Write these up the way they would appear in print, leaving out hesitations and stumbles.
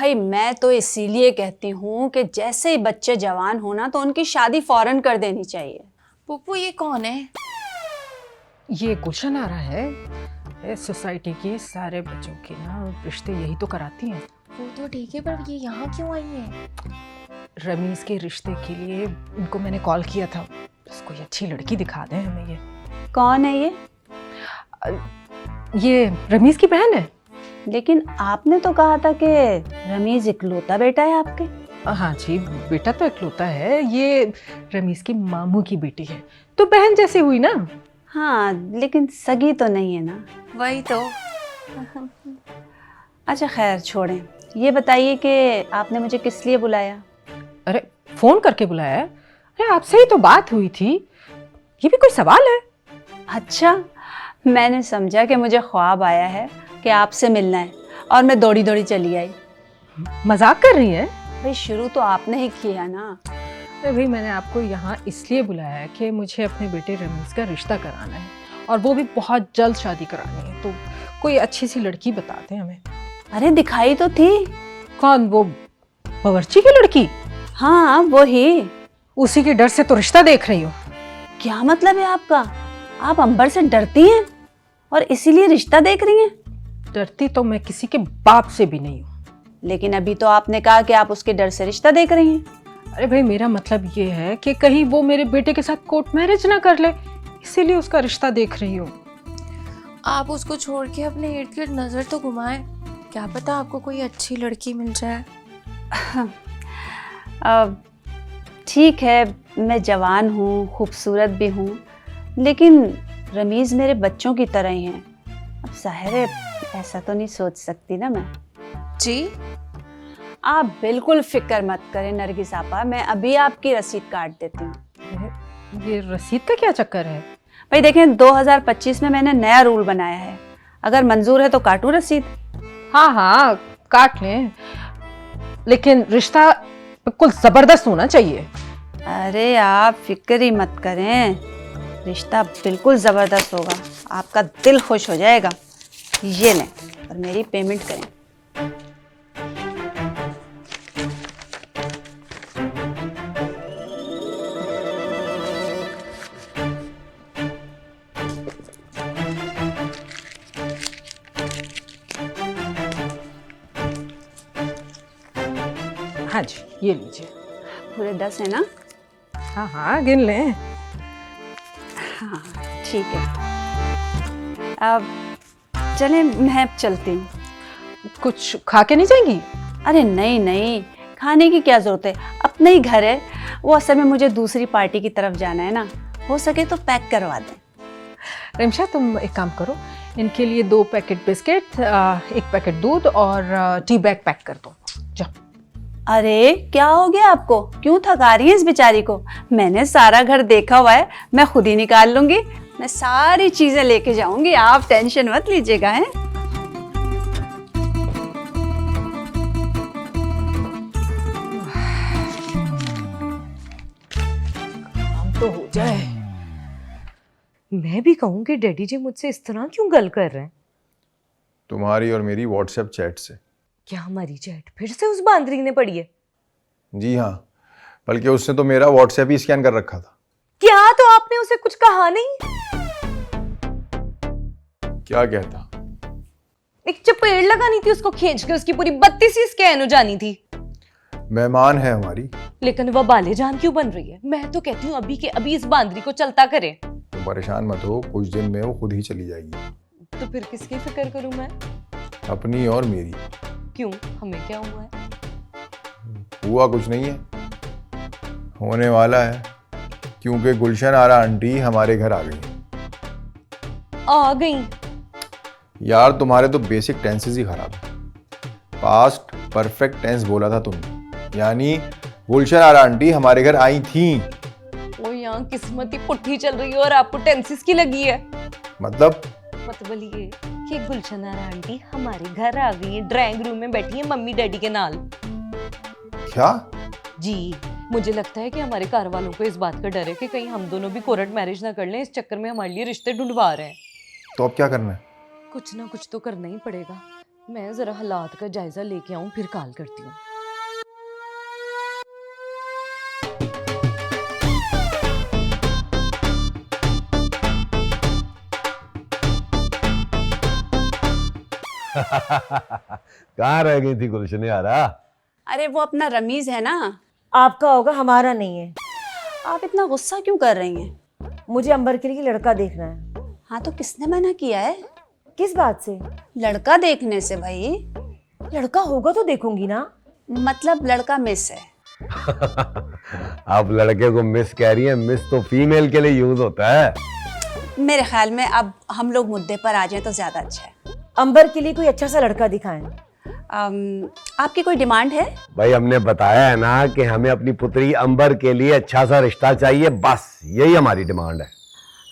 भाई मैं तो इसीलिए कहती हूँ कि जैसे ही बच्चे जवान हो ना तो उनकी शादी फौरन कर देनी चाहिए। पुप्पू ये कौन है? ये गुलशन आ रहा है। इस सोसाइटी की सारे बच्चों की ना रिश्ते यही तो कराती हैं। वो तो ठीक है, पर ये यहाँ क्यों आई है? रमीज के रिश्ते के लिए इनको मैंने कॉल किया था। इसको ये अच्छी लड़की दिखा दें हमें। ये कौन है ये रमीज की बहन है। लेकिन आपने तो कहा था कि रमीज इकलौता बेटा है आपके। हाँ जी, बेटा तो इकलौता है। ये रमीज की मामू की बेटी है, तो बहन जैसे हुई ना। हाँ लेकिन सगी तो नहीं है ना। वही तो। अच्छा खैर छोड़ें, ये बताइए कि आपने मुझे किस लिए बुलाया? अरे फोन करके बुलाया है? अरे आपसे ही तो बात हुई थी। ये भी कोई सवाल है? अच्छा, मैंने समझा कि मुझे ख्वाब आया है कि आपसे मिलना है और मैं दौड़ी दौड़ी चली आई। मजाक कर रही है? भाई शुरू तो आपने ही किया ना। अरे भाई, मैंने आपको यहाँ इसलिए बुलाया है कि मुझे अपने बेटे रमीज का रिश्ता कराना है, और वो भी बहुत जल्द शादी करानी है। तो कोई अच्छी सी लड़की बता दें हमें। अरे दिखाई तो थी। कौन? वो बावर्ची की लड़की? हाँ वो ही। उसी के डर से तो रिश्ता देख रही हूँ। क्या मतलब है आपका? आप अंबर से डरती हैं और इसीलिए रिश्ता देख रही हैं? डरती तो मैं किसी के बाप से भी नहीं हूँ। लेकिन अभी तो आपने कहा कि आप उसके डर से रिश्ता देख रही हैं। अरे भाई, मेरा मतलब ये है कि कहीं वो मेरे बेटे के साथ कोर्ट मैरिज ना कर ले, इसीलिए उसका रिश्ता देख रही हूँ। आप उसको छोड़ के अपने इर्द गिर्द नजर तो घुमाएं, क्या पता आपको कोई अच्छी लड़की मिल जाए। ठीक है, मैं जवान हूँ, खूबसूरत भी हूँ, लेकिन रमीज मेरे बच्चों की तरह ही हैं। अब ज़ाहिर है ऐसा तो नहीं सोच सकती ना मैं। जी आप बिल्कुल फिक्र मत करें नरगिस आपा, मैं अभी आपकी रसीद काट देती हूँ। ये रसीद का क्या चक्कर है? भाई देखें, 2025 में मैंने नया रूल बनाया है, अगर मंजूर है तो काटूं रसीद। हाँ हाँ काट लें, लेकिन रिश्ता बिल्कुल जबरदस्त होना चाहिए। अरे आप फिक्र ही मत करें, रिश्ता बिल्कुल ज़बरदस्त होगा, आपका दिल खुश हो जाएगा। ये लें और मेरी पेमेंट करें। हाँ जी, ये लीजिए। पूरे 10 है ना? हाँ हाँ गिन लें। हाँ ठीक है, अब चलें, मैं चलती हूँ। कुछ खा के नहीं जाएंगी? अरे नहीं नहीं, खाने की क्या ज़रूरत है, अपना ही घर है। वो असल में मुझे दूसरी पार्टी की तरफ जाना है ना, हो सके तो पैक करवा दें। रिमशा, तुम एक काम करो, इनके लिए 2 पैकेट बिस्किट, 1 पैकेट दूध और टी बैग पैक कर दो। जाओ। अरे क्या हो गया आपको, क्यों थका रही है इस बेचारी को? मैंने सारा घर देखा हुआ है, मैं खुद ही निकाल लूंगी। मैं सारी चीजें लेके जाऊंगी, आप टेंशन मत लीजिएगा। हैं काम तो हो जाए। मैं भी कहूँ कि डैडी जी मुझसे इस तरह क्यों गल कर रहे हैं? तुम्हारी और मेरी व्हाट्सएप चैट से। क्या हमारी चैट फिर से उस बांदरी ने पढ़ी है? जी हाँ, बल्कि उसने तो मेरा व्हाट्सएप ही स्कैन कर रखा था। क्या तो आपने उसे कुछ कहा नहीं? क्या कहता? एक चपेड़ लगानी थी उसको, खींच के उसकी पूरी 32 ही स्कैन हो जानी थी। मेहमान है हमारी। लेकिन वह बाले जान क्यों बन रही है? मैं तो कहती हूँ अभी के अभी इस बांदरी को चलता करे। तुम परेशान मत हो, कुछ दिन में वो खुद ही चली जाएगी। तो फिर किसकी फिक्र करूं मैं? अपनी और मेरी। क्यों, हमें क्या हुआ है? हुआ कुछ नहीं है, होने वाला है, क्योंकि गुलशन आरा आंटी हमारे घर आ गई। आ गई? यार तुम्हारे तो बेसिक टेंसेस ही खराब है। पास्ट परफेक्ट टेंस बोला था तुमने, यानी गुलशन आरा आंटी हमारे घर आई थी। वो यहाँ किस्मत ही पुट्ठी चल रही है और आपको टेंसिस की लगी है। मतलब ये कि गुलशन आरा आंटी हमारे घर आ गई है, ड्राइंग रूम में बैठी है मम्मी डैडी के नाल। क्या? जी, मुझे लगता है कि हमारे घर वालों को इस बात का डर है कि कहीं हम दोनों भी कोर्ट मैरिज ना कर लें, इस चक्कर में हमारे लिए रिश्ते ढूंढवा रहे हैं। तो अब क्या करना है? कुछ ना कुछ तो करना ही पड़ेगा। मैं जरा हालात का जायजा लेके आऊं, फिर कॉल करती हूँ। कहाँ रह गई थी गुलशन यारा? अरे वो अपना रमीज है ना। आपका होगा, हमारा नहीं है। आप इतना गुस्सा क्यों कर रही हैं? मुझे अंबर के लिए लड़का देखना है। हाँ तो किसने मना किया है? किस बात से? लड़का देखने से भाई। लड़का होगा तो देखूंगी ना। मतलब लड़का मिस है। आप लड़के को मिस कह रही हैं, मिस तो फीमेल के लिए यूज होता है। मेरे ख्याल में अब हम लोग मुद्दे पर आ जाएं तो ज्यादा अच्छा है। अंबर के लिए कोई अच्छा सा लड़का दिखाएं। आपकी कोई डिमांड है? भाई हमने बताया है ना कि हमें अपनी पुत्री अंबर के लिए अच्छा सा रिश्ता चाहिए, बस यही हमारी डिमांड है।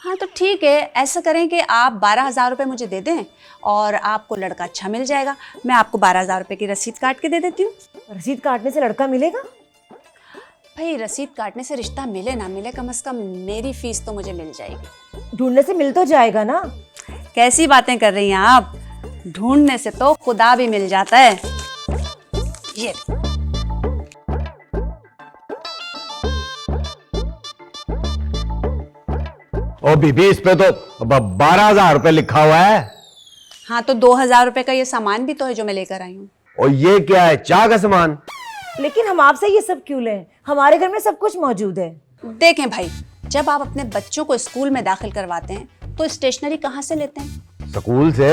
हाँ तो ठीक है, ऐसा करें कि आप 12,000 रुपये मुझे दे दें और आपको लड़का अच्छा मिल जाएगा। मैं आपको 12,000 रुपये की रसीद काट के दे देती हूँ। रसीद काटने से लड़का मिलेगा? भाई रसीद काटने से रिश्ता मिले ना मिले, कम से कम मेरी फीस तो मुझे मिल जाएगी। ढूंढने से मिल तो जाएगा ना। कैसी बातें कर रही हैं आप? ढूंढने से तो खुदा भी मिल जाता है। ये ओ बीबी, इस पे तो 12,000 रुपए लिखा हुआ है। हाँ तो 2,000 रुपये का ये सामान भी तो है जो मैं लेकर आई हूँ। और ये क्या है? चाय का सामान? लेकिन हम आपसे ये सब क्यों लें? हमारे घर में सब कुछ मौजूद है। देखें भाई, जब आप अपने बच्चों को स्कूल में दाखिल करवाते हैं तो स्टेशनरी कहाँ से लेते हैं? स्कूल से।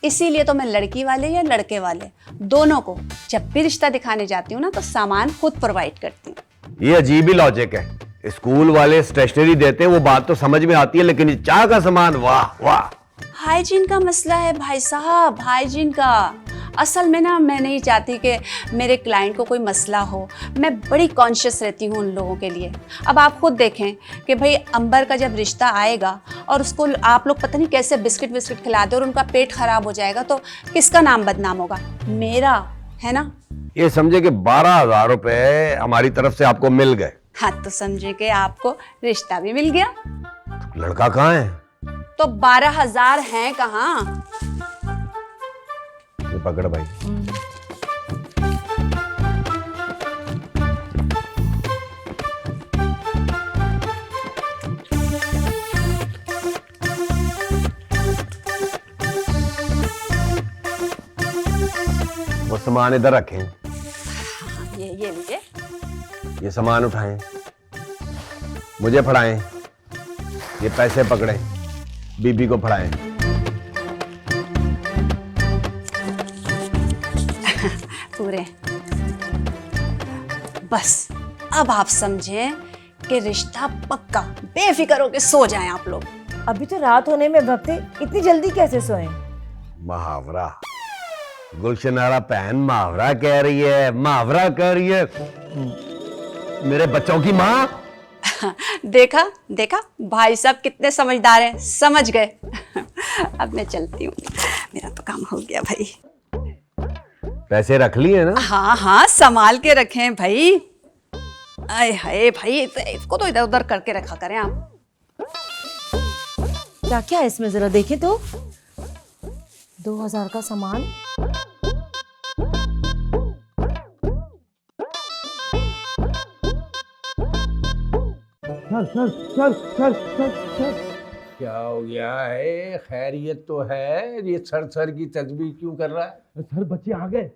इसीलिए तो मैं लड़की वाले या लड़के वाले दोनों को जब भी रिश्ता दिखाने जाती हूँ ना तो सामान खुद प्रोवाइड करती हूँ। ये अजीब ही लॉजिक है। स्कूल वाले स्टेशनरी देते हैं, वो बात तो समझ में आती है, लेकिन ये चाय का सामान, वाह वाह। हाइजीन का मसला है भाई साहब, हाइजीन का। असल में ना मैं नहीं चाहती कि मेरे क्लाइंट को कोई मसला हो। मैं बड़ी कॉन्शियस रहती हूँ उन लोगों के लिए। अब आप खुद देखें कि भाई अंबर का जब रिश्ता आएगा और उसको आप लोग पता नहीं कैसे बिस्किट विस्किट खिला दे और उनका पेट खराब हो जाएगा तो किसका नाम बदनाम होगा? मेरा, है ना? ये समझे कि 12,000 रुपए हमारी तरफ से आपको मिल गए। हाँ तो समझे कि आपको रिश्ता भी मिल गया। लड़का कहाँ है? तो 12,000 हैं कहाँ? ये पकड़ भाई। वो सामान इधर रखें। ये लीजिए। ये सामान उठाएं, मुझे फड़ाएं, ये पैसे पकड़ें, बीबी को फड़ाएं। पूरे। बस अब आप समझें कि रिश्ता पक्का। बेफिक्र होके सो जाएं आप लोग। अभी तो रात होने में वक्त है, इतनी जल्दी कैसे सोएं? मुहावरा। गुलशनारा बहन मुहावरा कह रही है, मुहावरा कह रही है। मेरे बच्चों की माँ। देखा देखा भाई साहब कितने समझदार हैं, समझ गए। अब मैं चलती हूँ, मेरा तो काम हो गया भाई। पैसे रख लिए ना? हाँ हाँ संभाल के रखें भाई। आए हाय भाई, इसको तो इधर उधर करके रखा करें आप। क्या क्या है इसमें, जरा देखें तो। 2,000 का सामान। सर क्या हो गया है? खैरियत तो है? ये सर सर की तस्वीर क्यों कर रहा है? सर बच्चे आ गए।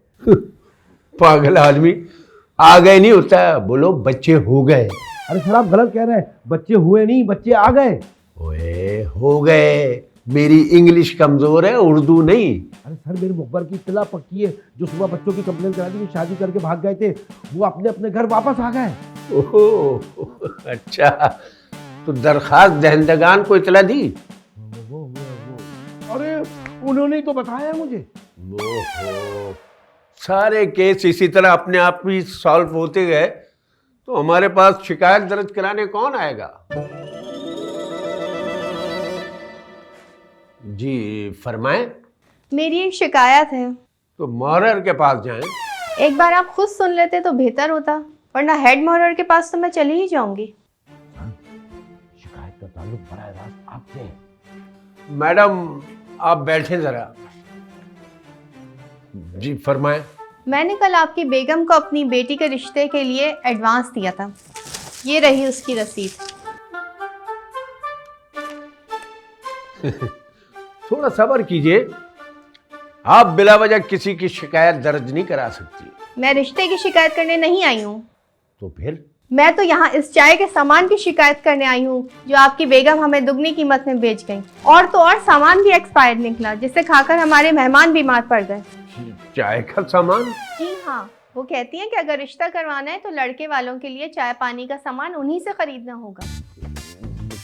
पागल आदमी, आ गए नहीं होता, बोलो बच्चे हो गए। अरे सर आप गलत कह रहे हैं, बच्चे हुए नहीं, बच्चे आ गए। ओए हो गए, मेरी इंग्लिश कमजोर है, उर्दू नहीं। अरे सर मेरे मुखबर की इत्तला पक्की है, जो सुबह बच्चों की कंप्लेन करा दी, शादी करके भाग गए थे, वो अपने अपने घर वापस आ गए। ओहो अच्छा, तो दरखास्त दहंदगान को इतला दी? वो अरे उन्होंने ही तो बताया मुझे। ओहो, सारे केस इसी तरह अपने आप ही सॉल्व होते गए तो हमारे पास शिकायत दर्ज कराने कौन आएगा? जी फरमाएं। मेरी एक शिकायत है। तो मॉरर के पास जाएं। एक बार आप खुद सुन लेते तो बेहतर होता, वरना हेड मॉरर के पास तो मैं चली ही जाऊंगी। शिकायत का ताल्लुक बराह रास्त आपसे है। मैडम आप बैठें जरा। जी फरमाएं। मैंने कल आपकी बेगम को अपनी बेटी के रिश्ते के लिए एडवांस दिया था, ये रही उसकी रसीद। थोड़ा सब्र कीजिए, आप बिला वजह किसी की शिकायत दर्ज नहीं करा सकती। मैं रिश्ते की शिकायत करने नहीं आई हूँ, तो फिर मैं तो यहाँ इस चाय के सामान की शिकायत करने आई हूँ जो आपकी बेगम हमें दुगनी कीमत में बेच गई। और तो और सामान भी एक्सपायर्ड निकला, जिसे खाकर हमारे मेहमान बीमार पड़ गए। चाय का सामान? जी हाँ, वो कहती हैं कि अगर रिश्ता करवाना है तो लड़के वालों के लिए चाय पानी का सामान उन्हीं से खरीदना होगा।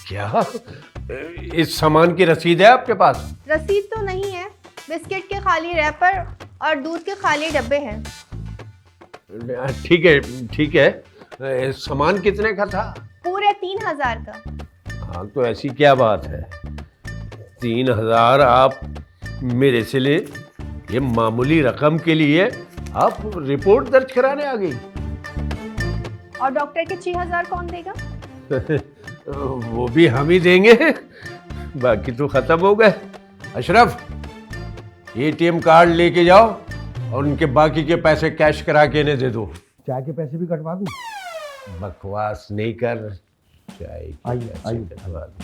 क्या इस सामान की रसीद है आपके पास? रसीद तो नहीं है, बिस्किट के खाली रैपर और दूध के खाली डब्बे हैं। ठीक है, सामान कितने का था? पूरे 3000 का। हाँ तो ऐसी क्या बात है, 3000 आप मेरे से ले, ये मामूली रकम के लिए आप रिपोर्ट दर्ज कराने आ गई? और डॉक्टर के 6000 कौन देगा? वो भी हम ही देंगे, बाकी तो खत्म हो गए। अशरफ, एटीएम कार्ड लेके जाओ और उनके बाकी के पैसे कैश करा के इन्हें दे दो। चाय के पैसे भी कटवा दूं? बकवास नहीं कर, चाय के आइए, पैसे आइए। कटवा दो।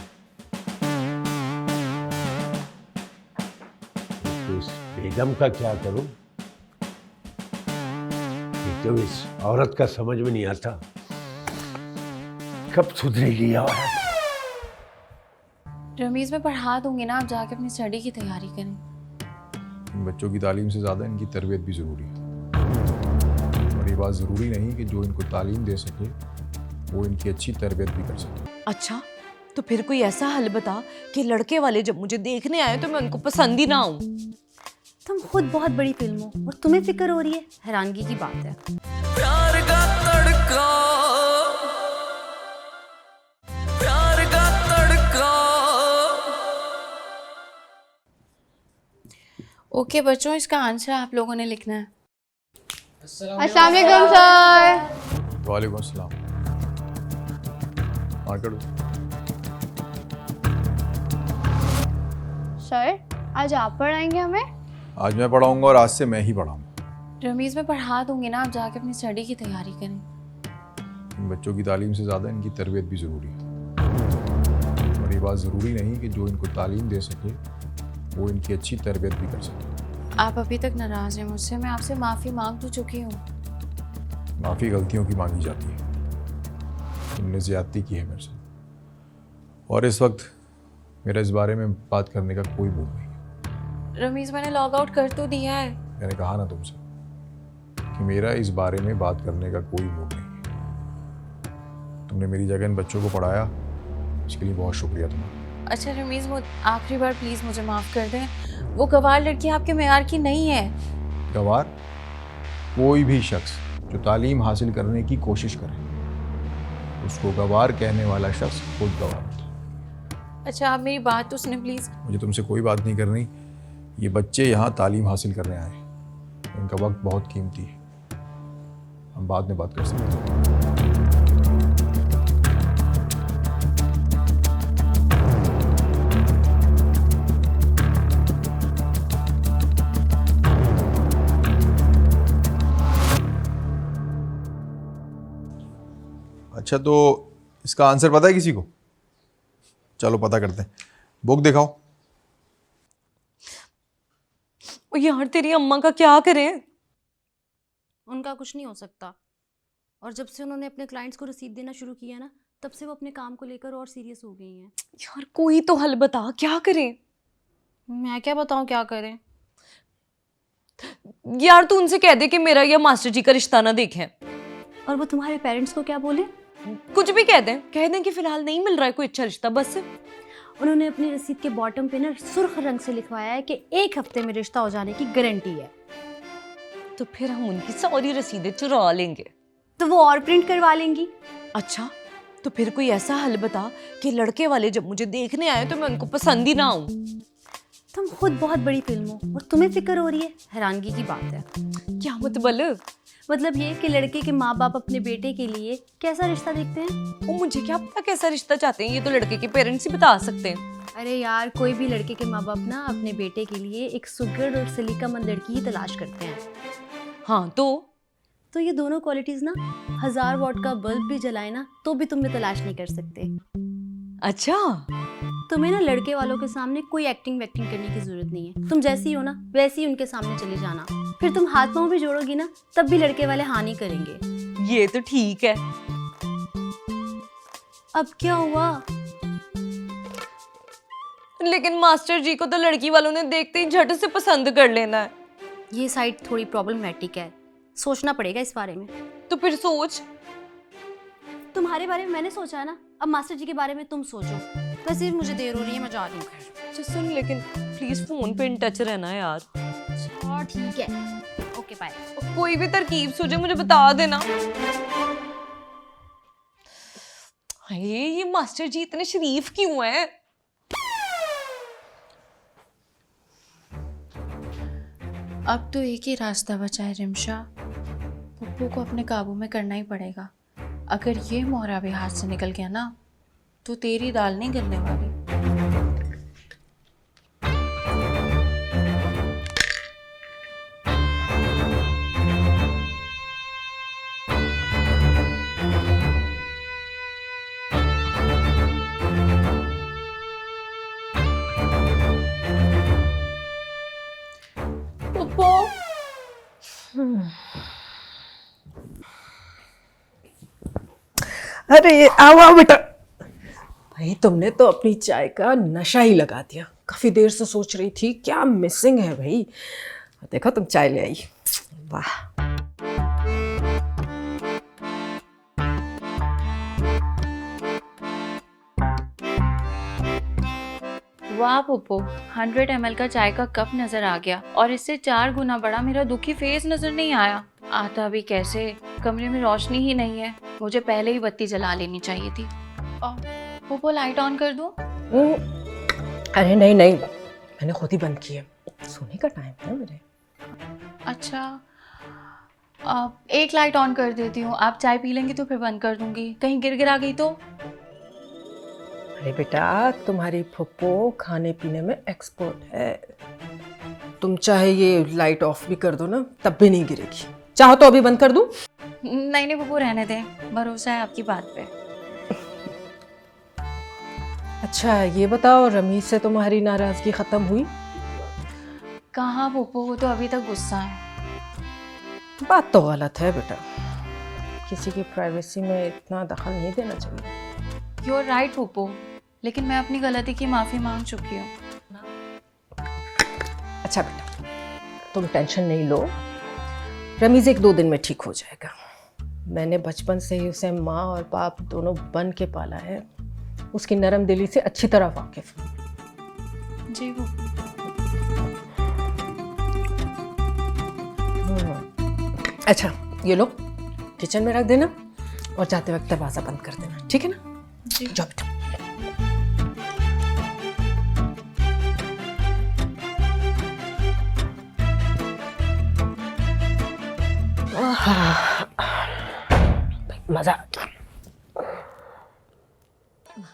तो इस बेगम का क्या करूं? ये तो इस औरत का समझ में नहीं आता, कब सुधरेगी यार। रमीज मैं पढ़ा दूंगी ना, आप जाके अपनी स्टडी की तैयारी करें। इन बच्चों की तालीम से ज़्यादा इनकी तरबियत भी ज़रूरी है। और ये बात ज़रूरी नहीं कि जो इनको तालीम दे सके वो इनकी अच्छी तरबियत भी कर सके। अच्छा, तो फिर कोई ऐसा हल बता कि लड़के वाले जब मुझे देखने आए तो मैं उनको पसंद ही ना आऊं। तुम खुद बहुत बड़ी फिल्म हो और तुम्हें फिक्र हो रही है, हैरानगी की बात है। प्यार का तड़का, प्यार का तड़का। ओके बच्चों, इसका आंसर आप लोगों ने लिखना है। अस्सलाम वालेकुम सर। वालेकुम अस्सलाम। मार्क करो। सर, आज आप पढ़ाएंगे हमें? आज मैं पढ़ाऊंगा और आज से मैं ही पढ़ाऊंगा। रमीज मैं पढ़ा दूंगी ना, आप जाके अपनी स्टडी की तैयारी करें। इन बच्चों की तालीम से ज़्यादा इनकी तरबियत भी ज़रूरी है। और ये बात ज़रूरी नहीं कि जो इनको तालीम दे सके वो इनकी अच्छी तरबियत भी कर सके। आप अभी तक नाराज हैं मुझसे, मैं आपसे माफ़ी मांग तो चुकी हूँ। माफ़ी गलतियों की मांगी जाती है। तुमने ज़्यादती की है मेरे से, और इस वक्त मेरा इस बारे में बात करने का कोई मूड नहीं है। रमीज मैंने लॉग आउट कर तो दिया है। मैंने कहा ना तुमसे कि मेरा इस बारे में बात करने का कोई मूड नहीं है। तुमने मेरी जगह इन बच्चों को पढ़ाया, इसके लिए बहुत शुक्रिया तुम्हारा। अच्छा रमीज, वो आखिरी बार प्लीज़ मुझे माफ़ कर दें, वो गवार लड़की आपके मेयार की नहीं है। गवार? कोई भी शख्स जो तालीम हासिल करने की कोशिश करे उसको गवार कहने वाला शख्स खुद गवार होता है। अच्छा आप मेरी बात तो सुने प्लीज़। मुझे तुमसे कोई बात नहीं करनी। ये बच्चे यहाँ तालीम हासिल करने आए हैं, इनका वक्त बहुत कीमती है। हम बाद में बात कर सकते हैं। अच्छा, तो इसका आंसर पता है किसी को? चलो पता करते हैं। बुक दिखाओ। ओ यार, तेरी अम्मा का क्या करें? उनका कुछ नहीं हो सकता। और जब से उन्होंने अपने क्लाइंट्स को रसीद देना शुरू किया ना, तब से वो अपने काम को लेकर और सीरियस हो गई हैं। यार कोई तो हल बता, क्या करें? मैं क्या बताऊं क्या करें? यार तू उनसे कह दे कि मेरा या मास्टर जी का रिश्ता ना देखें। और वो तुम्हारे पेरेंट्स को क्या बोले? कुछ भी कह दें कि फिलहाल नहीं मिल रहा है कोई अच्छा रिश्ता। बस उन्होंने अपनी रसीद के बॉटम पे ना सुर्ख रंग से लिखवाया है कि 1 हफ्ते में रिश्ता हो जाने की गारंटी है। तो फिर हम उनकी सारी रसीदें चुरा लेंगे। तो वो और प्रिंट करवा लेंगी। अच्छा, तो फिर कोई ऐसा हल बता कि लड़के वाले जब मुझे देखने आए तो मैं उनको पसंद ही ना आऊं। तुम खुद बहुत बड़ी फिल्म हो और तुम्हें फिक्र हो रही है, हैरानगी की बात है। क्या मतलब? मतलब ये कि लड़के के माँ बाप अपने बेटे के लिए कैसा रिश्ता देखते हैं। वो मुझे क्या पता कैसा रिश्ता चाहते हैं, ये तो लड़के के पेरेंट्स ही बता सकते हैं। अरे यार, कोई भी लड़के के माँ बाप ना अपने बेटे के लिए एक सुघड़ और सलीकामंद लड़की ही तलाश करते हैं। हाँ तो ये दोनों क्वालिटीज ना 1000 वॉट का बल्ब भी जलाए ना तो भी तुम में तलाश नहीं कर सकते। अच्छा, तुम्हें ना लड़के वालों के सामने कोई एक्टिंग वैक्टिंग करने की जरूरत नहीं है। तुम जैसी हो ना वैसी ही उनके सामने चले जाना। फिर तुम हाथ पांव भी जोड़ोगी ना तब भी लड़के वाले हाँ नहीं करेंगे। ये तो ठीक है। अब क्या हुआ? लेकिन मास्टर जी को तो लड़की वालों ने देखते ही झट से पसंद कर लेना है। ये साइड थोड़ी प्रॉब्लमेटिक है, सोचना पड़ेगा इस बारे में। तो फिर सोच। तुम्हारे बारे में मैंने सोचा है ना, अब मास्टर जी के बारे में तुम सोचो। वैसे मुझे देर हो रही है, मैं जा रही हूँ घर। अच्छा सुन, लेकिन प्लीज फोन पे इन टच रहना यार। हाँ ठीक है, ओके बाय। कोई भी तरकीब सोचे मुझे बता देना। ये मास्टर जी इतने शरीफ क्यों हैं? अब तो एक ही रास्ता बचा है रिमशा, पप्पू को अपने काबू में करना ही पड़ेगा। अगर ये मोहरा भी हाथ से निकल गया ना तो तेरी दाल नहीं गलने वाली। अरे आओ आओ बेटा। भाई तुमने तो अपनी चाय का नशा ही लगा दिया। काफी देर से सोच रही थी क्या मिसिंग है भाई। देखो तुम चाय ले आई। वाह। वाह पुप्पो, 100 ml का चाय का कप नजर आ गया और इससे 4 गुना बड़ा मेरा दुखी फेस नजर नहीं आया। आता भी कैसे, कमरे में रोशनी ही नहीं है। मुझे पहले ही बत्ती जला लेनी चाहिए थी। पुप्पो लाइट ऑन कर दूं? अरे नहीं नहीं, मैंने खुद ही बंद की है। सोने का टाइम है मेरे। अच्छा, एक लाइट ऑन कर देती हूँ, आप चाय पी लेंगी तो फिर बंद कर दूंगी। कहीं गिर गिरा गई तो? अरे बेटा, तुम्हारी फुप्पो खाने पीने में एक्सपर्ट है। तुम चाहे ये लाइट ऑफ भी कर दो ना तब भी नहीं गिरेगी। चाहो तो अभी बंद कर दूं? नहीं नहीं पुप्पो, रहने दें, भरोसा है आपकी बात पे। अच्छा ये बताओ, रमीज से तुम्हारी नाराजगी खत्म हुई? कहाँ पुप्पो, वो तो अभी तक गुस्सा है। बात तो गलत है बेटा, किसी की प्राइवेसी में इतना दखल नहीं देना चाहिए। यू आर राइट पुप्पो, लेकिन मैं अपनी गलती की माफ़ी मांग चुकी हूँ। अच्छा बेटा, तुम टेंशन नहीं लो, रमीज 1-2 दिन में ठीक हो जाएगा। मैंने बचपन से ही उसे माँ और बाप दोनों बन के पाला है। उसकी नरम दिली से अच्छी तरह वाकिफ हूँ। जी पुप्पो। अच्छा ये लो, किचन में रख देना और जाते वक्त दरवाज़ा बंद कर देना, ठीक है ना? जी। जाओ बेटा। मजा।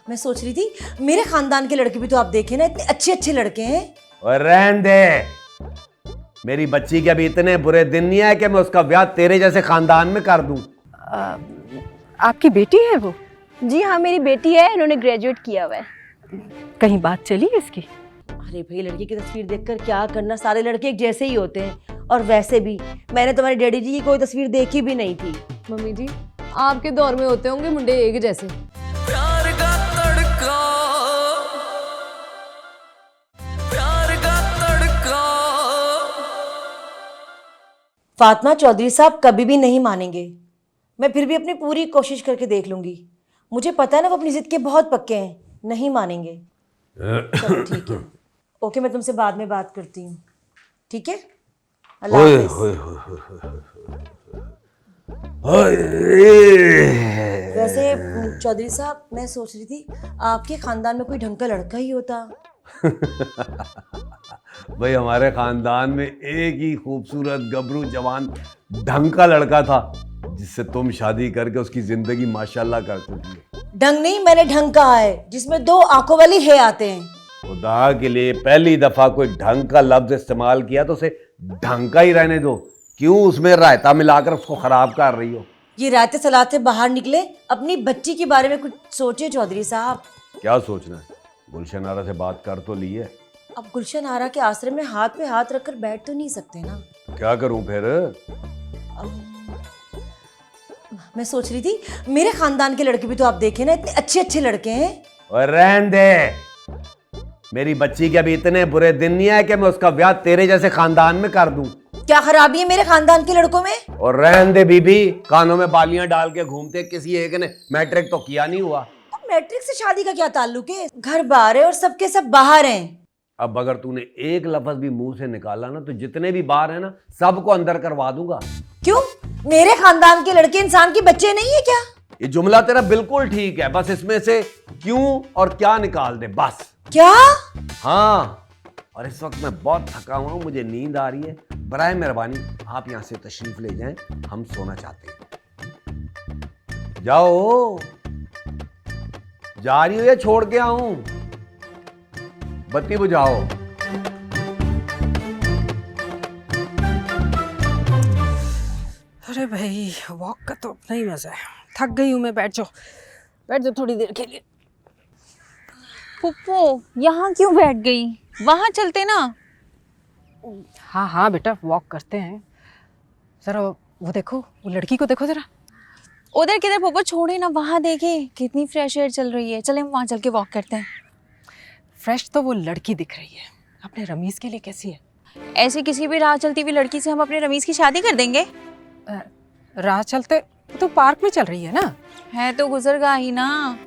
मैं सोच रही थी मेरे खानदान के लड़के भी तो आप देखे ना, इतने अच्छे अच्छे लड़के हैं। और रहन दे, मेरी बच्ची के अभी इतने बुरे दिन नहीं आए कि मैं उसका ब्याह तेरे जैसे खानदान में कर दूं। आपकी बेटी है वो? जी हाँ, मेरी बेटी है, इन्होंने ग्रेजुएट किया हुआ है। कहीं बात चली इसकी? अरे भाई, लड़की की तस्वीर देखकर क्या करना, सारे लड़के एक जैसे ही होते हैं। और वैसे भी मैंने तुम्हारे डैडी जी की कोई तस्वीर देखी भी नहीं थी। मम्मी जी, आपके दौर में होते होंगे मुंडे एक जैसे। प्यार का तड़का, प्यार का तड़का। फातिमा चौधरी साहब कभी भी नहीं मानेंगे। मैं फिर भी अपनी पूरी कोशिश करके देख लूंगी। मुझे पता है ना वो अपनी जिद के बहुत पक्के हैं, नहीं मानेंगे। चलो ठीक है, ओके, मैं तुमसे बाद में बात करती हूँ, ठीक है? अल्लाह हाफिज़। वैसे चौधरी साहब, मैं सोच रही थी आपके खानदान में कोई ढंग का लड़का ही होता। भाई हमारे खानदान में एक ही खूबसूरत गबरू जवान ढंग का लड़का था जिससे तुम शादी करके उसकी जिंदगी माशाल्लाह कर चुकी है। ढंग नहीं, मैंने ढंग कहा है जिसमें 2 आंखों वाली है आते हैं। खुदा के लिए पहली दफा कोई ढंग का लफ्ज इस्तेमाल किया तो उसे ढंग का ही रहने दो। क्यों उसमें रायता मिलाकर उसको खराब कर रही हो? ये रायते सलाद से बाहर निकले, अपनी बच्ची के बारे में कुछ सोचे चौधरी साहब। क्या सोचना है? गुलशन आरा से बात कर तो ली है। अब गुलशन आरा के आश्रम में हाथ पे हाथ रखकर बैठ तो नहीं सकते ना। क्या करूं फिर? मैं सोच रही थी मेरे खानदान के लड़के भी तो आप देखे ना, इतने अच्छे अच्छे लड़के हैं। और रहन दे, मेरी बच्ची के अभी इतने बुरे दिन नहीं आए कि मैं उसका ब्याह तेरे जैसे खानदान में कर दूं। क्या खराबी है मेरे खानदान के लड़कों में? और रहन दे बीबी, कानों में बालियां डाल के घूमते, किसी एक ने मैट्रिक तो किया नहीं हुआ। तो मैट्रिक से शादी का क्या ताल्लुक है? घर बाहर है और सबके सब बाहर हैं। अब अगर तूने एक लफ्ज भी मुंह से निकाला ना तो जितने भी बाहर है ना सबको अंदर करवा दूंगा। क्यों? मेरे खानदान के लड़के इंसान के बच्चे नहीं है क्या? ये जुमला तेरा बिल्कुल ठीक है, बस इसमें से क्यों और क्या निकाल दे बस। क्या? हाँ, और इस वक्त मैं बहुत थका हुआ हूं, मुझे नींद आ रही है। बराए मेहरबानी आप यहां से तशरीफ ले जाएं, हम सोना चाहते हैं। जाओ, जा रही हो या छोड़ के आऊं? बत्ती बुझाओ। अरे भाई, वॉक का तो अपना ही मजा है। थक गई हूँ मैं, बैठ जाओ थोड़ी देर के लिए। पुप्पो यहाँ क्यों बैठ गई? वहाँ चलते ना। हाँ हाँ बेटा, वॉक करते हैं। जरा वो देखो, वो लड़की को देखो जरा। उधर किधर पुप्पो, छोड़े ना, वहाँ देखे कितनी फ्रेश एयर चल रही है। चले हम वहाँ चल के वॉक करते हैं। फ्रेश तो वो लड़की दिख रही है, अपने रमीज के लिए कैसी है? ऐसे किसी भी राह चलती हुई लड़की से हम अपने रमीज की शादी कर देंगे। राह चलते तो पार्क में चल रही है ना। है तो गुजरगा ही ना।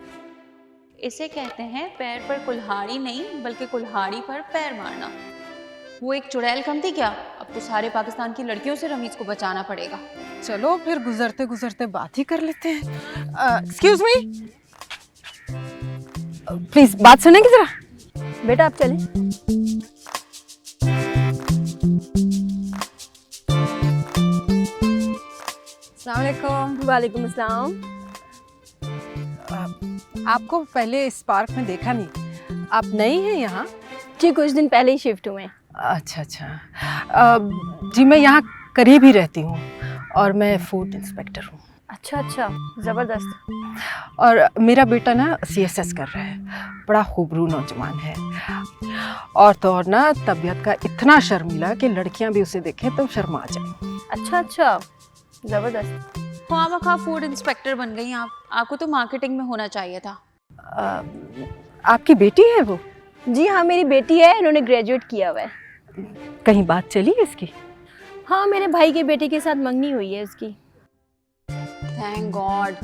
इसे कहते हैं पैर पर कुल्हाड़ी नहीं बल्कि कुल्हाड़ी पर पैर मारना। वो एक चुड़ैल कम थी क्या? अब तो सारे पाकिस्तान की लड़कियों से रमीज को बचाना पड़ेगा। चलो फिर गुजरते गुजरते बात ही कर लेते हैं। एक्सक्यूज मी, प्लीज बात सुनेंगे जरा? बेटा आप चलें। अस्सलाम वालेकुम। वालेकुम अस्सलाम। आपको पहले इस पार्क में देखा नहीं, आप नई हैं यहाँ? जी कुछ दिन पहले ही शिफ्ट हुए हैं। अच्छा अच्छा। जी मैं यहाँ करीब ही रहती हूँ और मैं फूड इंस्पेक्टर हूँ। अच्छा अच्छा, ज़बरदस्त। और मेरा बेटा ना CSS कर रहा है, बड़ा खूबरू नौजवान है। और तो और ना तबीयत का इतना शर्मीला कि लड़कियाँ भी उसे देखें तो शर्मा जाएं। अच्छा अच्छा, ज़बरदस्त। ख्वाह फूड इंस्पेक्टर बन गई आप। आपको तो मार्केटिंग में होना चाहिए था। आपकी बेटी है वो? जी हाँ, मेरी बेटी है, इन्होंने ग्रेजुएट किया हुआ है। कहीं बात चली है इसकी? हाँ, मेरे भाई के बेटे के साथ मंगनी हुई है इसकी। थैंक गॉड,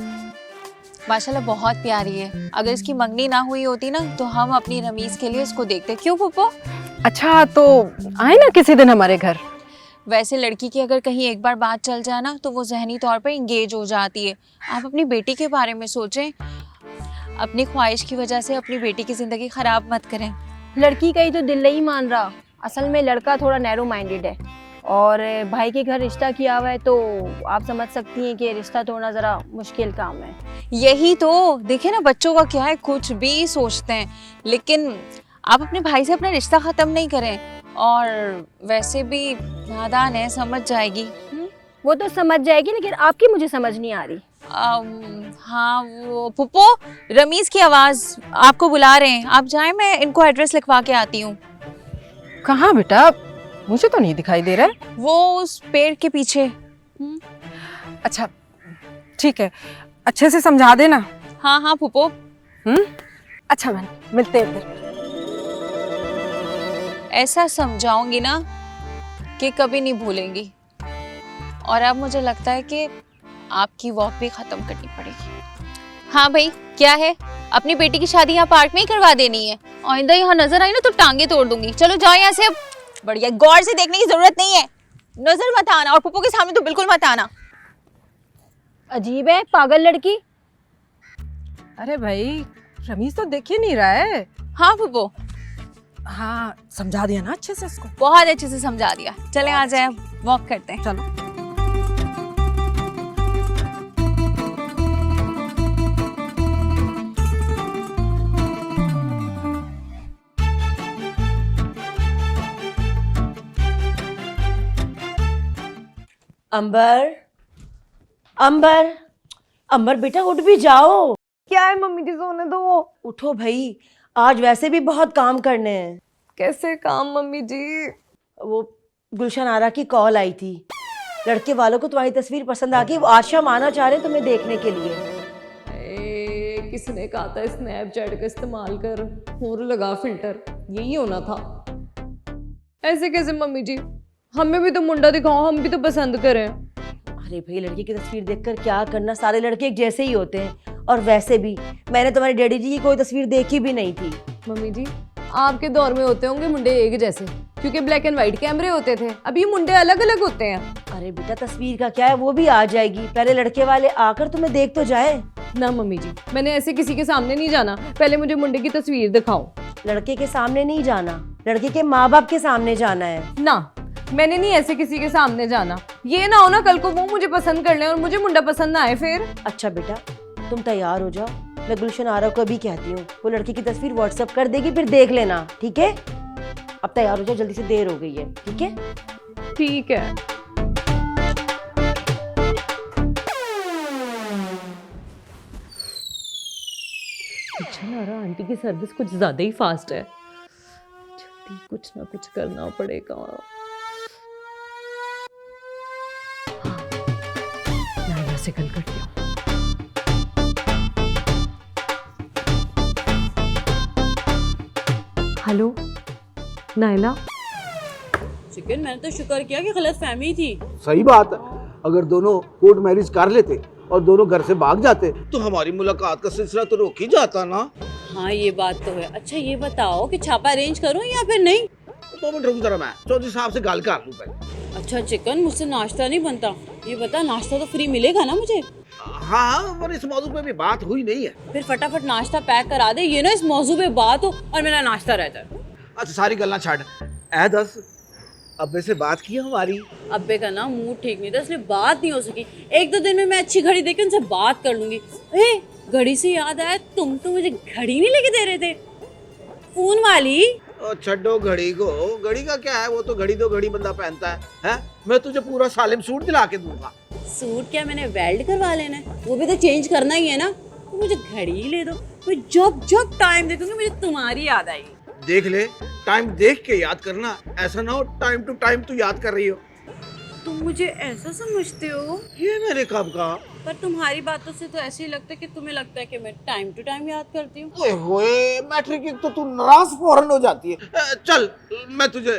माशाल्लाह बहुत प्यारी है। अगर इसकी मंगनी ना हुई होती ना तो हम अपनी रमीज के लिए इसको देखते। क्यों पुप्पो? अच्छा तो आए ना किसी दिन हमारे घर। वैसे लड़की की अगर कहीं एक बार बात चल जाए ना तो वो जहनी तौर पर इंगेज हो जाती है। आप अपनी बेटी के बारे में सोचें, अपनी ख्वाहिश की वजह से अपनी बेटी की ज़िंदगी ख़राब मत करें। लड़की का ही तो दिल नहीं मान रहा। असल में लड़का थोड़ा नैरो माइंडेड है और भाई के घर रिश्ता किया हुआ है, तो आप समझ सकती हैं कि रिश्ता तोड़ना ज़रा मुश्किल काम है। यही तो देखे ना, बच्चों का क्या है, कुछ भी सोचते हैं। लेकिन आप अपने भाई से अपना रिश्ता ख़त्म नहीं करें। और वैसे भी नादान है, समझ जाएगी। वो तो समझ जाएगी, लेकिन आपकी मुझे समझ नहीं आ रही। हाँ वो पुप्पो, रमीज की आवाज़ आपको बुला रहे हैं, आप जाएं, मैं इनको एड्रेस लिखवा के आती हूँ। कहाँ बेटा? मुझे तो नहीं दिखाई दे रहा है। वो उस पेड़ के पीछे। अच्छा ठीक है, अच्छे से समझा देना। हाँ हाँ पुप्पो। अच्छा बहन, मिलते हैं फिर। ऐसा समझाऊंगी ना कि कभी नहीं भूलेंगी। और अब मुझे लगता है कि आपकी वॉक भी खत्म करनी पड़ेगी। हाँ भाई, क्या है, अपनी बेटी की शादी यहाँ पार्क में ही करवा देनी है। आइंदा यहाँ नजर आई ना तो टांगे तोड़ दूंगी। चलो जाओ यहाँ से। अब बढ़िया, गौर से देखने की जरूरत नहीं है, नजर मत आना, और पुप्पो के सामने तो बिल्कुल मत आना। अजीब है, पागल लड़की। अरे भाई, रमीज तो देख ही नहीं रहा है। हाँ पुप्पो। हाँ, समझा दिया ना अच्छे से इसको? बहुत अच्छे से समझा दिया। चले आ जाए, वॉक करते हैं। चलो। अंबर, अंबर, अंबर बेटा उठ भी जाओ। क्या है मम्मी जी, सोने दो। उठो भाई, आज वैसे भी बहुत काम करने हैं। कैसे काम मम्मी जी? वो गुलशन आरा की कॉल आई थी, लड़के वालों को तुम्हारी तस्वीर पसंद आ गई, वो आज शाम आना चाह रहे हैं तुम्हें देखने के लिए। किसने कहा था स्नैपचैट का इस्तेमाल कर और लगा फिल्टर? यही होना था। ऐसे कैसे मम्मी जी? हमें भी तो मुंडा दिखाओ, हम भी तो पसंद करें। अरे भाई, लड़के की तस्वीर देखकर क्या करना, सारे लड़के एक जैसे ही होते हैं। और वैसे भी मैंने तुम्हारे डैडी जी की कोई तस्वीर देखी भी नहीं थी। मम्मी जी, आपके दौर में होते होंगे मुंडे एक जैसे, क्योंकि ब्लैक एंड व्हाइट कैमरे होते थे। अब ये मुंडे अलग अलग होते हैं। अरे बेटा, तस्वीर का क्या है, वो भी आ जाएगी, पहले लड़के वाले आकर तुम्हें देख तो जाए। ना मम्मी जी, मैंने ऐसे किसी के सामने नहीं जाना, पहले मुझे मुंडे की तस्वीर दिखाओ। लड़के के सामने नहीं जाना, लड़के के माँ बाप के सामने जाना है। ना, मैंने नहीं ऐसे किसी के सामने जाना। ये ना हो ना कल को वो मुझे पसंद कर ले और मुझे मुंडा पसंद ना आए फिर। अच्छा बेटा, तुम तैयार हो जाओ, मैं गुलशन आरा को भी कहती हूँ, वो लड़की की तस्वीर व्हाट्सएप कर देगी, फिर देख लेना, ठीक है? अब तैयार हो जाओ, जल्दी से, देर हो गई है, ठीक है? ठीक है। नारा आंटी की सर्विस कुछ ज्यादा ही फास्ट है। जल्दी कुछ ना कुछ करना पड़ेगा। हाँ, नायला से कल करती हूँ। हेलो नायला। चिकन, मैंने तो शुक्र किया कि गलत फहमी थी। सही बात है, अगर दोनों कोर्ट मैरिज कर लेते और दोनों घर से भाग जाते तो हमारी मुलाकात का सिलसिला तो रोक ही जाता ना। हाँ, ये बात तो है। अच्छा ये बताओ कि छापा अरेंज करूं या फिर नहीं? 2 मिनट रुक जरा, मैं चौधरी साहब से गाल कर लूं पहले। अच्छा चिकन, मुझसे नाश्ता नहीं बनता। ये बता, नाश्ता तो फ्री मिलेगा ना मुझे? हाँ, पर इस मौजू पे भी बात हुई नहीं है। फिर फटाफट नाश्ता पैक करा दे, ये ना इस मौजू पे बात हो और मेरा नाश्ता रहता है। अच्छा सारी गल्ला छाड़, ऐ दस अब्बे से बात की हमारी? अब्बे का ना मूड ठीक नहीं था, इसलिए बात नहीं हो सकी। 1-2 दिन में मैं अच्छी घड़ी देख के उनसे बात कर लूंगी। घड़ी से याद आया, तुम तो मुझे घड़ी नहीं लेके दे रहे थे, फोन वाली। छड्डो घड़ी को, घड़ी का क्या है, वो तो घड़ी दो घड़ी बंदा पहनता है? मैं तुझे पूरा सालिम सूट दिला के दूंगा। सूट क्या, मैंने वेल्ड करवा लेना है, वो भी तो चेंज करना ही है ना। तो मुझे घड़ी ही ले दो, मैं जब जब टाइम देखूंगी मुझे तुम्हारी याद आएगी। देख ले, टाइम देख के याद करना, ऐसा ना हो टाइम टू टाइम तू याद कर रही हो। तुम मुझे ऐसा समझते हो? ये मैंने कब कहा? पर तुम्हारी बातों से तो ऐसे ही लगता है कि तुम्हें लगता है कि मैं टाइम टू टाइम याद करती हूँ। ओए होए, मैट्रिक तो तू नाराज फौरन हो जाती है। चल मैं तुझे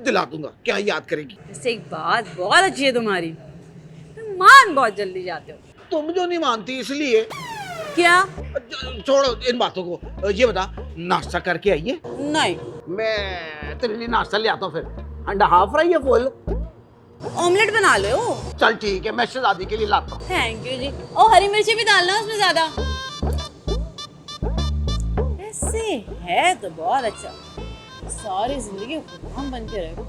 दिला दूंगा, क्या याद करेगी? इससे एक बात बहुत अच्छी है तुम्हारी, तुम मान बहुत जल्दी जाते हो। तुम जो नहीं मानती इसलिए। क्या? छोड़ो इन बातों को, ये बता नाश्ता करके आई है? नहीं। मैं तेरे लिए नाश्ता ले आता हूँ। फिर अंडा हाफ फ्राई या फुल? ऑमलेट बना लो। चल ठीक है, मैं शहजादी के लिए लाता हूँ। थैंक यू जी। और हरी मिर्ची भी डालना उसमें ज्यादा। ऐसे है तो बहुत अच्छा, सारी जिंदगी गुलाम बन के रहेगा।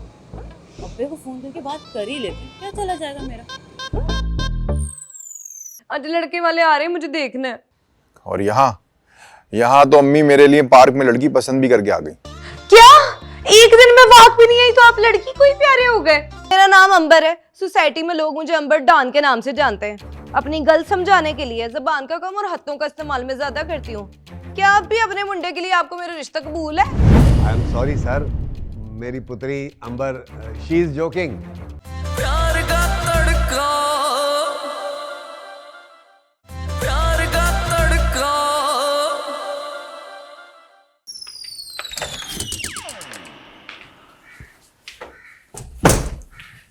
अब्बे को फोन करके बात कर ही लेते, क्या चला जाएगा मेरा। आज लड़के वाले आ रहे हैं, मुझे देखना है। और यहाँ तो अम्मी मेरे लिए पार्क में लड़की पसंद भी करके आ गई। क्या? एक दिन में वाक भी नहीं आई तो आप लड़की को ही प्यारे हो गए? मेरा नाम अंबर है, सोसाइटी में लोग मुझे अंबर डॉन के नाम से जानते हैं। अपनी गल समझाने के लिए जबान का कम और हाथों का इस्तेमाल में ज्यादा करती हूँ। क्या अब भी अपने मुंडे के लिए आपको मेरा रिश्ता कबूल है? आई एम सॉरी सर, मेरी पुत्री अंबर, शी इज जोकिंग। प्यार का तड़का, प्यार का तड़का।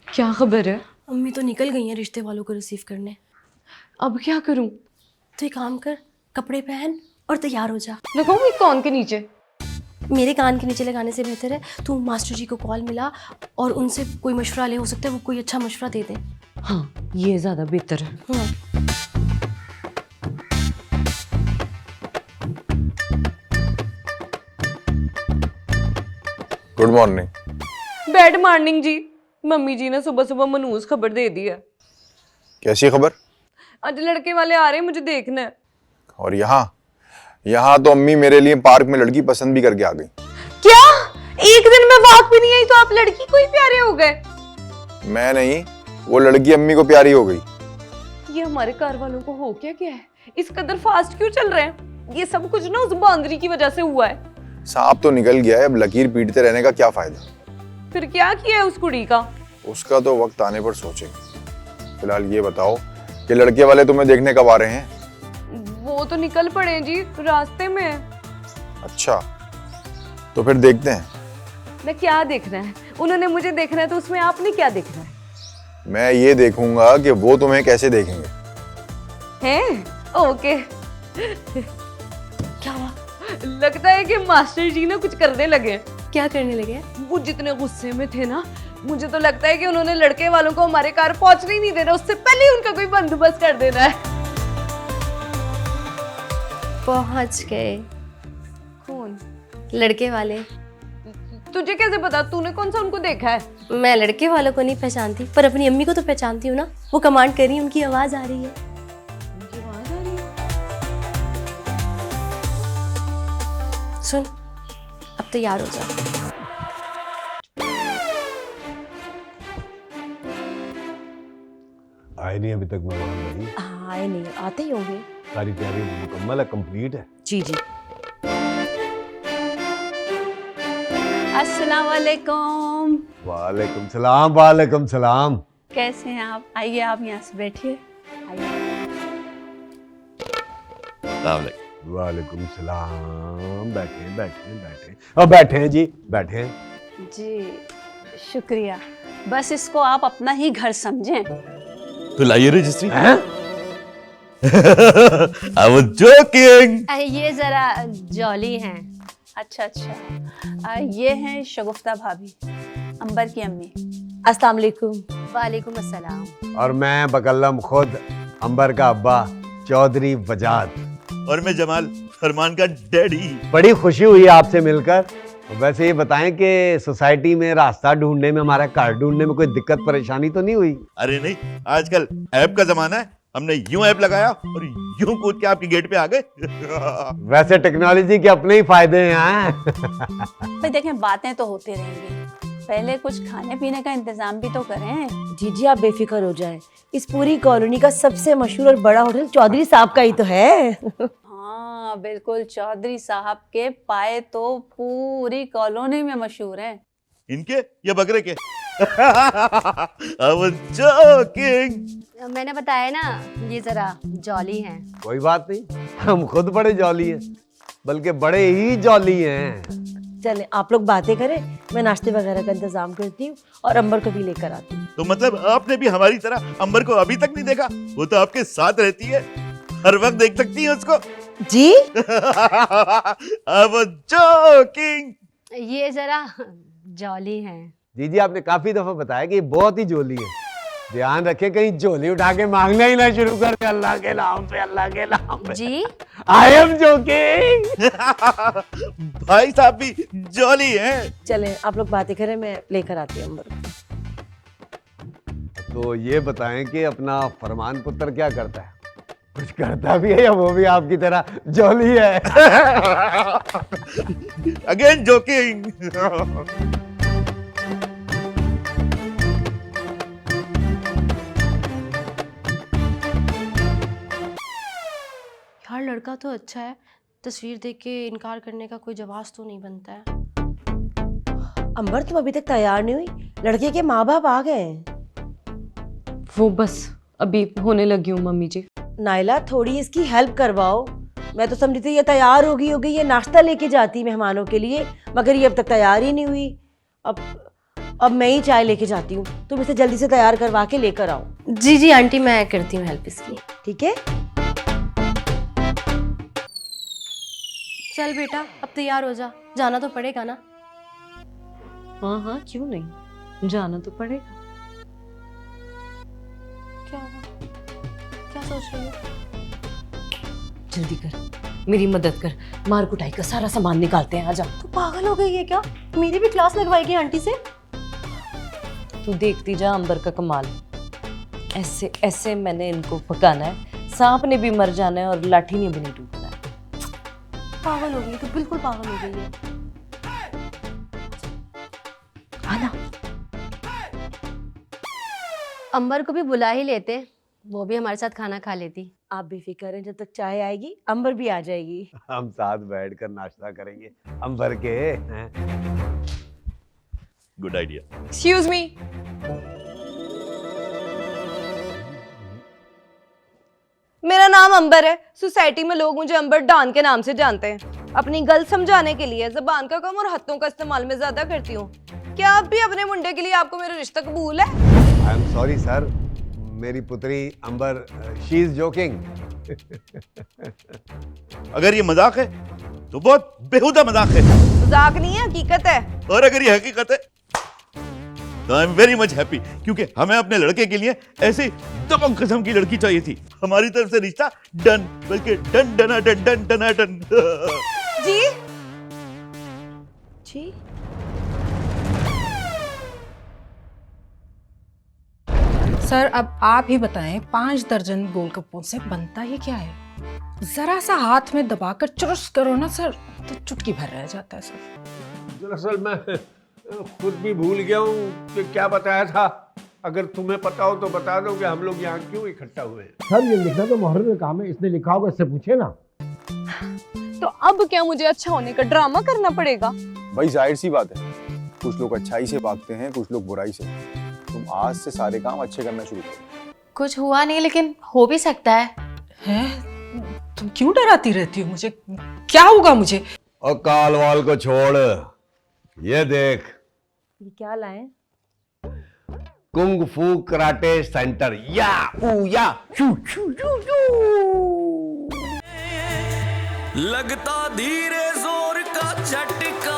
क्या खबर है? अम्मी तो निकल गई हैं रिश्ते वालों को रिसीव करने। अब क्या करूं? तो एक काम कर, कपड़े पहन और तैयार हो जा। लगाऊं एक कान के नीचे? मेरे कान के नीचे लगाने से बेहतर है तू मास्टर जी को कॉल मिला और उनसे कोई मशवरा ले, हो सकता है वो कोई अच्छा मशवरा दे दें। हाँ, ये ज्यादा बेहतर है। हाँ। Good morning. बैड मॉर्निंग जी। मम्मी जी ने सुबह सुबह मनूस खबर दे दी है। कैसी खबर? आज लड़के वाले आ रहे हैं, मुझे देखना है। और यहाँ तो अम्मी मेरे लिए पार्क में लड़की पसंद भी करके आ गई। क्या? एक दिन में वाक भी नहीं आई तो आप लड़की को ही प्यारे हो गए? मैं नहीं, वो लड़की अम्मी को प्यारी हो गई। ये हमारे कार वालों को हो क्या है? इस कदर फास्ट क्यों चल रहे हैं? ये सब कुछ ना उस बांदरी की वजह से हुआ है। सांप तो निकल गया है, अब लकीर पीटते रहने का क्या फायदा। फिर क्या किया है उस कुड़ी का? उसका तो वक्त आने पर सोचेंगे। फिलहाल ये बताओ कि लड़के वाले तुम्हें देखने कब आ रहे हैं? वो तो निकल पड़े हैं जी, रास्ते में। अच्छा, तो फिर देखते हैं। मैं क्या देखना है? उन्होंने मुझे देखना है तो उसमें आपने क्या देखना है? मैं ये देखूंगा कि वो तुम्हें कैसे देखेंगे। हैं? ओके। क्या हुआ? लगता है कि मास्टर जी ना कुछ करने लगे। क्या करने लगे? वो जितने गुस्से में थे ना, मुझे तो लगता है कि उन्होंने लड़के वालों को हमारे कार पहुंचने ही नहीं देना, उससे पहले ही उनका कोई बंदोबस्त कर देना है। पहुंच गए। कौन? लड़के वाले। तुझे कैसे पता? तूने कौन सा उनको देखा है? मैं लड़के वालों को नहीं पहचानती, पर अपनी अम्मी को तो पहचानती हूँ ना। वो कमांड कर रही है, उनकी आवाज आ रही है। उनकी आवाज आ रही है? सुन, अब तैयार हो जा। आए नहीं अभी तक मेहमान भाई? आए नहीं, आते ही होंगे। सारी तैयारी मुकम्मल है, कंप्लीट है? जी जी। अस्सलाम वालेकुम। वालेकुम सलाम। वालेकुम सलाम। कैसे हैं आप? आइए, आप यहाँ से बैठिए। आइए। वालेकुम सलाम। बैठे बैठे बैठे। अब बैठे हैं जी, बैठे हैं। जी शुक्रिया। बस इसको आप अपना ही घर समझें। तो लाइए रजिस्ट्री। I was joking. ये जरा जॉली हैं। अच्छा अच्छा, ये हैं शगुफ्ता भाभी, अंबर की अम्मी। अस्सलाम वालेकुम। वालेकुम अस्सलाम। और मैं बकल्लम खुद अंबर का अब्बा चौधरी वजाद। और मैं जमाल, फरमान का डैडी। बड़ी खुशी हुई आपसे मिलकर। वैसे ये बताएं कि सोसाइटी में रास्ता ढूंढने में, हमारा कार ढूंढने में कोई दिक्कत परेशानी तो नहीं हुई? अरे नहीं, आजकल ऐप का जमाना है। हमने यूं ऐप लगाया और यूं कूद के आपके गेट पे आ गए। वैसे टेक्नोलॉजी के अपने ही फायदे हैं। भाई देखें, बातें तो होती रहेंगी, पहले कुछ खाने पीने का इंतजाम भी तो करें। जी जी, आप बेफिक्र हो जाएं। इस पूरी कॉलोनी का सबसे मशहूर और बड़ा होटल चौधरी साहब का ही तो है। हाँ बिल्कुल, चौधरी साहब के पाए तो पूरी कॉलोनी में मशहूर हैं। इनके या बकरे के? I was joking. मैंने बताया ना, ये जरा जॉली हैं। कोई बात नहीं, हम खुद बड़े जॉली हैं, बल्कि बड़े ही जॉली हैं। चलें, आप लोग बातें करें, मैं नाश्ते वगैरह का इंतजाम करती हूँ और अंबर को भी लेकर आती हूँ। तो मतलब आपने भी हमारी तरह अंबर को अभी तक नहीं देखा? वो तो आपके साथ रहती है, हर वक्त देख सकती है उसको। जी? I was joking. ये जरा जॉली हैं। जी जी, आपने काफी दफा बताया कि ये बहुत ही जोली है। ध्यान रखें कहीं झोली उठा के मांगना ही ना शुरू कर दे। अल्लाह के नाम पे, अल्लाह के नाम पे। जी आई एम जोकिंग। भाई साहब भी जॉली हैं। चलें, आप लोग बातें करें, मैं लेकर आती हूँ अंबर को। तो ये बताएं कि अपना फरमान पुत्र क्या करता है? कुछ करता भी है या वो भी आपकी तरह जॉली है? Again joking. यार लड़का तो अच्छा है, तस्वीर देख के इनकार करने का कोई जवाब तो नहीं बनता है। अंबर, तुम अभी तक तैयार नहीं हुई? लड़के के माँ बाप आ गए हैं। वो बस अभी होने लगी हूँ मम्मी जी। नाइला, थोड़ी इसकी हेल्प करवाओ। मैं तो समझी थी ये तैयार होगी ये नाश्ता लेके जाती मेहमानों के लिए, मगर ये अब तक तैयार ही नहीं हुई। अब मैं ही चाय लेके जाती हूँ, तुम इसे जल्दी से तैयार करवा के लेकर आओ। जी जी आंटी, मैं करती हूँ हेल्प इसकी। ठीक है? चल बेटा, अब तैयार हो जा, जाना तो पड़ेगा ना। हाँ हाँ, क्यों नहीं, जाना तो पड़ेगा। क्या हुआ? क्या सोच रही हो? जल्दी कर, मेरी मदद कर, मार कुटाई का सारा सामान निकालते हैं। आजा। तू पागल हो गई है क्या? मेरी भी क्लास लगवाएगी आंटी से? तू देखती जा अंबर का कमाल। ऐसे ऐसे मैंने इनको पकाना है, सांप ने भी मर जाना है और लाठी ने भी नहीं टूटना है। पागल हो गई, तू बिल्कुल पागल हो गई है। आना। अंबर को भी बुला ही लेते, वो भी हमारे साथ खाना खा लेती। आप बेफिक्र हैं, जब तक चाय आएगी अंबर भी आ जाएगी। हम साथ बैठकर नाश्ता करेंगे अंबर के। हैं? Good idea. एक्सक्यूज मी, मेरा नाम अंबर है। सोसाइटी में लोग मुझे अंबर डॉन के नाम से जानते हैं। अपनी गल समझाने के लिए जबान का कम और हाथों का इस्तेमाल में ज्यादा करती हूँ। क्या आप भी अपने मुंडे के लिए आपको मेरा रिश्ता कबूल है? आई एम सॉरी सर, मेरी पुत्री अंबर, शी इज जोकिंग। अगर ये मजाक है तो बहुत बेहुदा मजाक है, मजाक नहीं है, हकीकत है। और अगर ये हकीकत है तो I am very much happy, क्योंकि हमें अपने लड़के के लिए ऐसी दबंग किस्म की लड़की चाहिए थी। हमारी तरफ से रिश्ता डन, बल्कि डन डना डन डन डना डन। जी जी सर अब आप ही बताएं, 5 दर्जन गोलगप्पों से बनता ही क्या है? जरा सा हाथ में दबाकर चुरुस करो ना सर, तो चुटकी भर रह जाता है सर। दरअसल मैं खुद भी भूल गया हूँ कि क्या बताया था। अगर तुम्हें पता हो तो बता दो कि हम लोग यहाँ क्यों इकट्ठा हुए हैं। सर ये लिखना तो मोहर्रम ने काम है, इसने लिखा होगा, इससे पूछे ना। तो अब क्या मुझे अच्छा होने का ड्रामा करना पड़ेगा? भाई जाहिर सी बात है, कुछ लोग अच्छाई से भागते हैं, कुछ लोग बुराई से। तुम आज से सारे काम अच्छे करना शुरू करो। कुछ हुआ नहीं, लेकिन हो भी सकता है। हैं? तुम क्यों डराती रहती हो मुझे? क्या होगा मुझे? और काल वाल को छोड़, ये देख, ये क्या लाए? Kung fu karate centre. या ऊ या शू शू शू शू। लगता धीरे जोर का झटका,